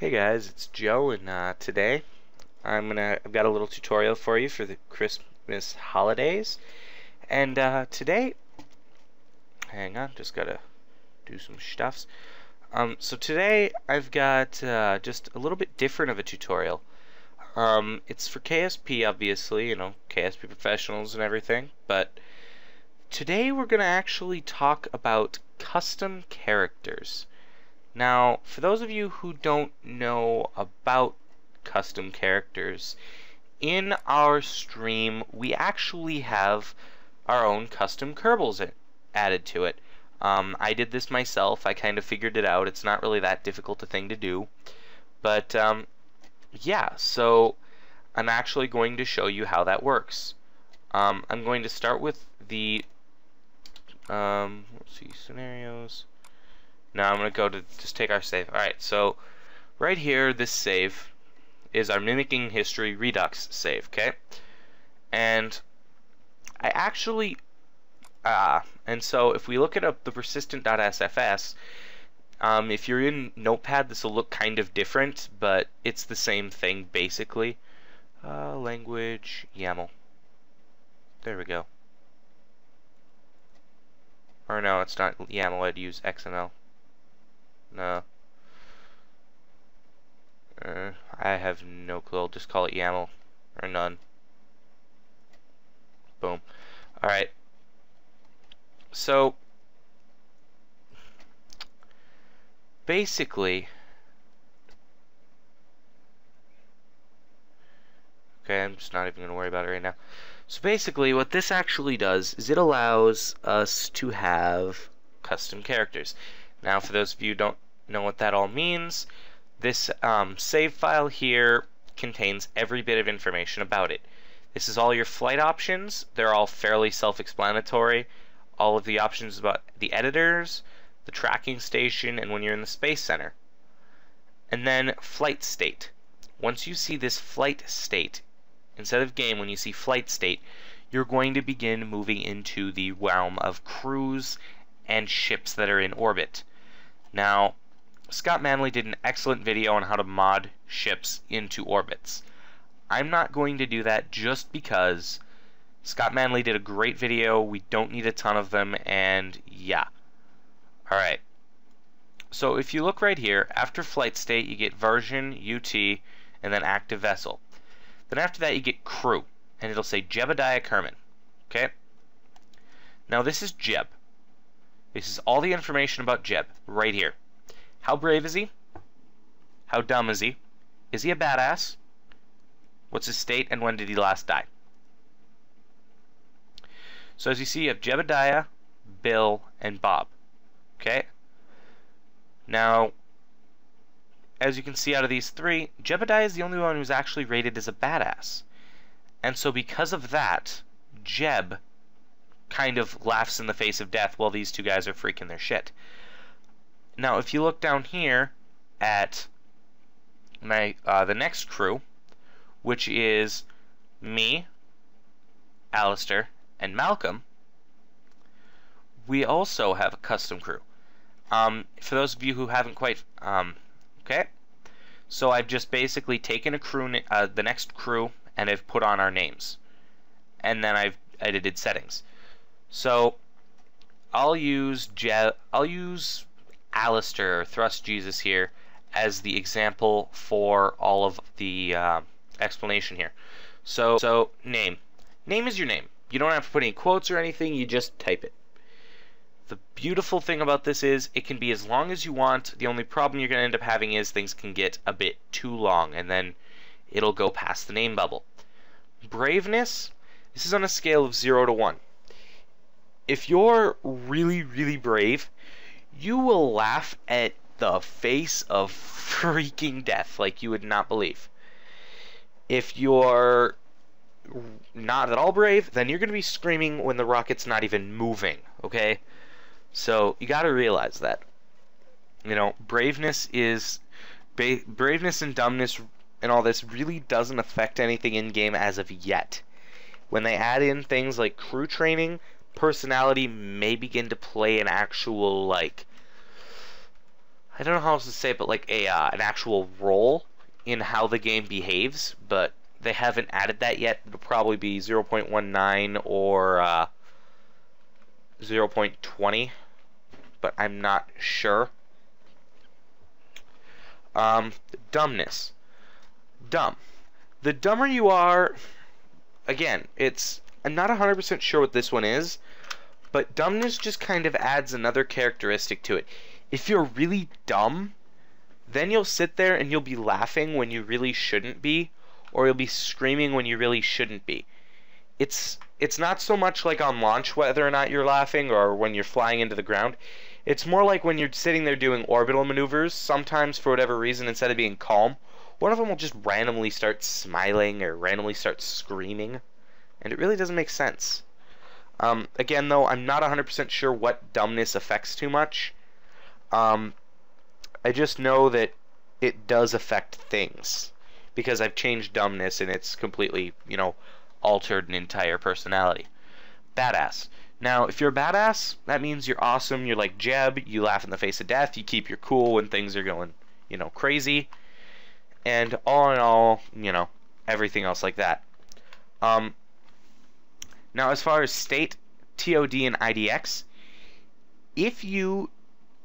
Hey guys, it's Joe, and today I've got a little tutorial for you for the Christmas holidays. And today, hang on, just gotta do some stuffs. So today I've got just a little bit different of a tutorial. It's for KSP, obviously, KSP professionals and everything. But today we're gonna actually talk about custom characters. Now, for those of you who don't know about custom characters, in our stream we actually have our own custom Kerbals added to it. I did this myself. I kind of figured it out. It's not really that difficult a thing to do. But, yeah, so I'm actually going to show you how that works. I'm going to start with the, let's see, scenarios. Now I'm going to go to just take our save. Alright, so right here, this save is our Mimicking History Redux save, okay? And I actually, and so if we look at the persistent.sfs, if you're in Notepad, this will look kind of different, but it's the same thing, basically. Language, YAML. There we go. Or no, it's not YAML, I'd use XML. No. I have no clue. I'll just call it YAML. Or none. Boom. Alright. So, basically, okay, I'm just not even going to worry about it right now. So basically, what this actually does is it allows us to have custom characters. Now, for those of you who don't know what that all means, this save file here contains every bit of information about it. This is all your flight options. They're all fairly self-explanatory. All of the options about the editors, the tracking station, and when you're in the Space Center. And then flight state. Once you see this flight state, instead of game, when you see flight state, you're going to begin moving into the realm of crews and ships that are in orbit. Now, Scott Manley did an excellent video on how to mod ships into orbits. I'm not going to do that just because Scott Manley did a great video, we don't need a ton of them, and yeah. Alright. So if you look right here, after flight state you get version, UT, and then active vessel. Then after that you get crew, and it'll say Jebediah Kerman. Okay? Now this is Jeb. This is all the information about Jeb, right here. How brave is he? How dumb is he? Is he a badass? What's his state, and when did he last die? So as you see, you have Jebediah, Bill, and Bob. Okay? Now, as you can see out of these three, Jebediah is the only one who's actually rated as a badass. And so because of that, Jeb kind of laughs in the face of death while these two guys are freaking their shit. Now, if you look down here at my the next crew, which is me, Alistair, and Malcolm, we also have a custom crew. For those of you who haven't quite, okay, so I've just basically taken a crew, the next crew, and I've put on our names, and then I've edited settings. So I'll use Alistair, or Thrust Jesus here, as the example for all of the explanation here. So name. Name is your name. You don't have to put any quotes or anything, you just type it. The beautiful thing about this is it can be as long as you want. The only problem you're going to end up having is things can get a bit too long, and then it'll go past the name bubble. Braveness, this is on a scale of 0 to 1. If you're really, really brave, you will laugh at the face of freaking death like you would not believe. If you're not at all brave, then you're going to be screaming when the rocket's not even moving, okay? So you got to realize that. You know, braveness and dumbness and all this really doesn't affect anything in-game as of yet. When they add in things like crew training, personality may begin to play an actual, like, I don't know how else to say it, but like an actual role in how the game behaves, but they haven't added that yet. It'll probably be 0.19 or 0.20, but I'm not sure. Dumbness. Dumb. The dumber you are, again, I'm not 100% sure what this one is, but dumbness just kind of adds another characteristic to it. If you're really dumb, then you'll sit there and you'll be laughing when you really shouldn't be, or you'll be screaming when you really shouldn't be. It's not so much like on launch whether or not you're laughing or when you're flying into the ground. It's more like when you're sitting there doing orbital maneuvers, sometimes for whatever reason, instead of being calm, one of them will just randomly start smiling or randomly start screaming, and it really doesn't make sense. Again, though, I'm not 100% sure what dumbness affects too much. I just know that it does affect things, because I've changed dumbness and it's completely, altered an entire personality. Badass. Now, if you're a badass, that means you're awesome, you're like Jeb, you laugh in the face of death, you keep your cool when things are going, crazy, and all in all, everything else like that. Now, as far as state, TOD, and IDX, if you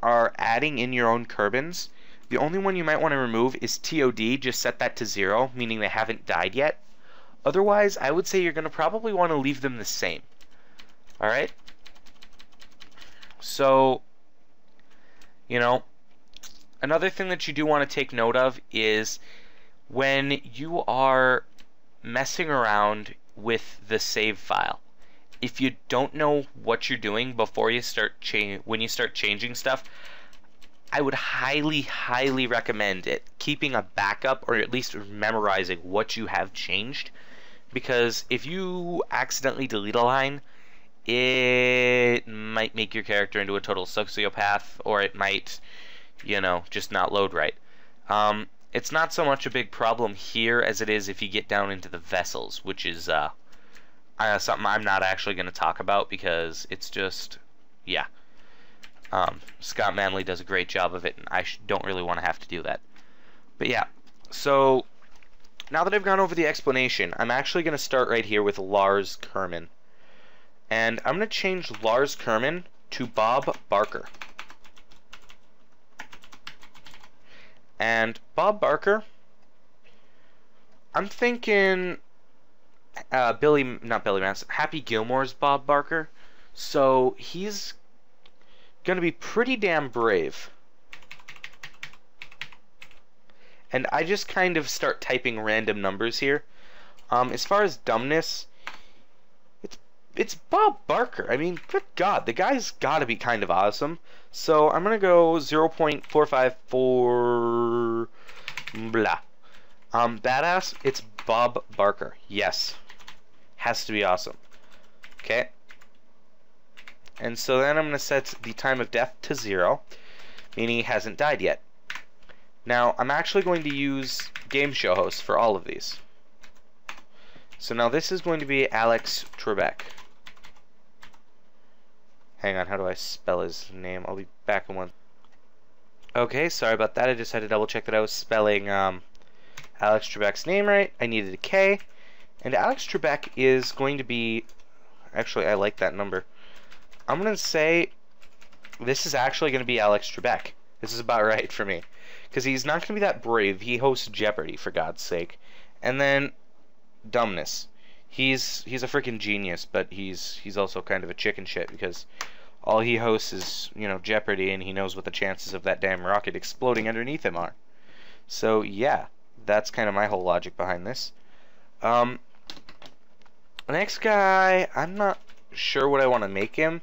are adding in your own Kerbals, the only one you might want to remove is TOD. Just set that to 0, meaning they haven't died yet. Otherwise, I would say you're going to probably want to leave them the same. Alright? So, another thing that you do want to take note of is when you are messing around with the save file. If you don't know what you're doing before you start when you start changing stuff, I would highly, highly recommend keeping a backup or at least memorizing what you have changed, because if you accidentally delete a line, it might make your character into a total sociopath, or it might, just not load right. It's not so much a big problem here as it is if you get down into the vessels, which is something I'm not actually going to talk about because it's just, yeah. Scott Manley does a great job of it, and I don't really want to have to do that. But yeah, so now that I've gone over the explanation, I'm actually going to start right here with Lars Kerman. And I'm going to change Lars Kerman to Bob Barker. And Bob Barker, I'm thinking Happy Gilmore's Bob Barker. So he's going to be pretty damn brave. And I just kind of start typing random numbers here. As far as dumbness, it's Bob Barker. I mean, good God, the guy's got to be kind of awesome. So I'm going to go 0.454 blah. Badass, it's Bob Barker. Yes. Has to be awesome. Okay. And so then I'm going to set the time of death to 0, meaning he hasn't died yet. Now, I'm actually going to use game show host for all of these. So now this is going to be Alex Trebek. Hang on, how do I spell his name? I'll be back in one. Okay, sorry about that. I just had to double check that I was spelling Alex Trebek's name right. I needed a K. And Alex Trebek is going to be... Actually, I like that number. I'm going to say this is actually going to be Alex Trebek. This is about right for me. Because he's not going to be that brave. He hosts Jeopardy, for God's sake. And then, dumbness. He's a freaking genius, but he's also kind of a chicken shit, because all he hosts is, Jeopardy, and he knows what the chances of that damn rocket exploding underneath him are. So, yeah, that's kind of my whole logic behind this. The next guy, I'm not sure what I want to make him.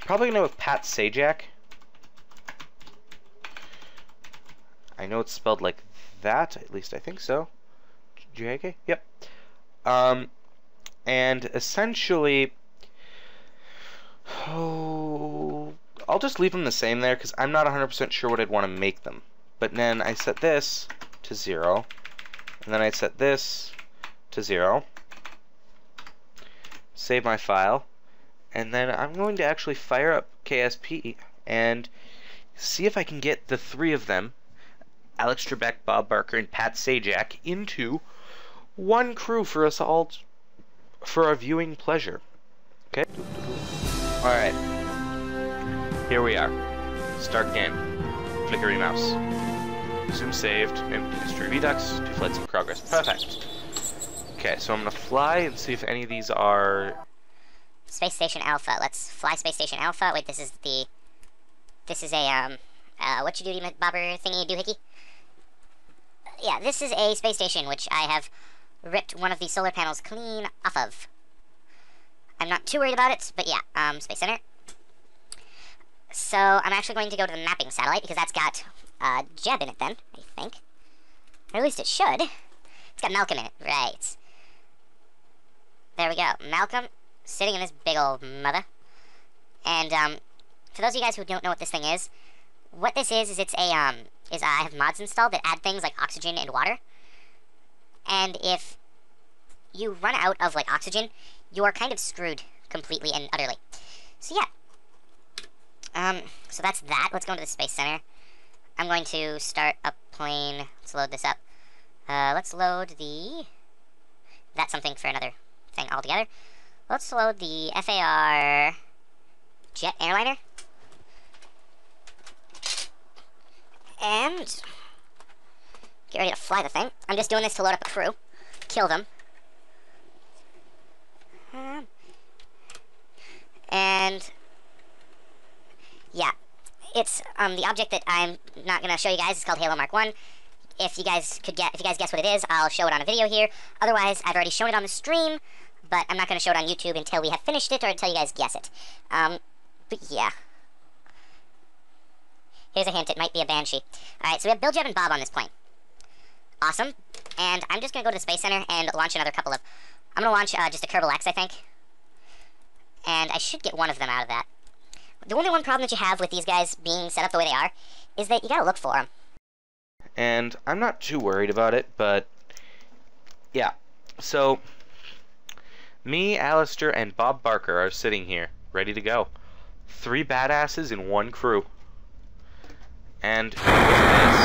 Probably going to go with Pat Sajak. I know it's spelled like that, at least I think so. J-A-K? Yep. And essentially, I'll just leave them the same there, because I'm not 100% sure what I'd want to make them. But then I set this to 0, and then I set this to 0. Save my file, and then I'm going to actually fire up KSP, and see if I can get the three of them, Alex Trebek, Bob Barker, and Pat Sajak, into one crew for us all, for our viewing pleasure. Okay? Alright. Here we are. Start game. Flickery mouse. Zoom saved. Empty history redux. 2 flights in progress. Perfect. Okay, so I'm gonna fly and see if any of these are... Space Station Alpha. Let's fly Space Station Alpha. Wait, this is a, what you do, bobber thingy doohickey? Yeah, this is a space station which I have ripped one of the solar panels clean off of. I'm not too worried about it, but yeah, Space Center. So I'm actually going to go to the mapping satellite because that's got Jeb in it then, I think. Or at least it should. It's got Malcolm in it, right. There we go. Malcolm sitting in this big old mother. And for those of you guys who don't know what this thing is, what this is it's a I have mods installed that add things like oxygen and water. And if you run out of like oxygen, you are kind of screwed completely and utterly. So yeah. So that's that. Let's go into the Space Center. I'm going to start a plane. Let's load this up. Let's load the... That's something for another thing altogether. Let's load the FAR jet airliner. And get ready to fly the thing. I'm just doing this to load up a crew. Kill them. And yeah, it's the object that I'm not gonna show you guys is called Halo Mark 1. If you guys guess what it is, I'll show it on a video here. Otherwise, I've already shown it on the stream, but I'm not gonna show it on YouTube until we have finished it or until you guys guess it. But yeah. Here's a hint, it might be a Banshee. Alright, so we have Bill, Jeb, and Bob on this plane. Awesome. And I'm just gonna go to the Space Center and launch another couple of... I'm gonna launch just a Kerbal X, I think. And I should get one of them out of that. The only one problem that you have with these guys being set up the way they are is that you gotta look for them. And I'm not too worried about it, but yeah. So, me, Alistair, and Bob Barker are sitting here, ready to go. 3 badasses in 1 crew. And with this...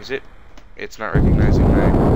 Is it? It's not recognizing my...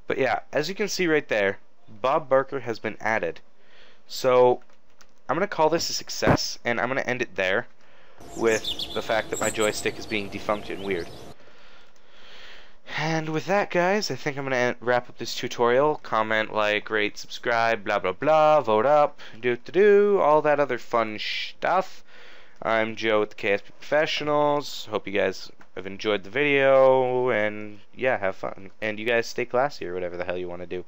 But yeah, as you can see right there, Bob Barker has been added. So I'm going to call this a success, and I'm going to end it there with the fact that my joystick is being defunct and weird. And with that, guys, I think I'm going to wrap up this tutorial. Comment, like, rate, subscribe, blah, blah, blah, vote up, do, all that other fun stuff. I'm Joe with the KSP Professionals. Hope you guys have enjoyed the video, and yeah, have fun. And you guys stay classy or whatever the hell you want to do.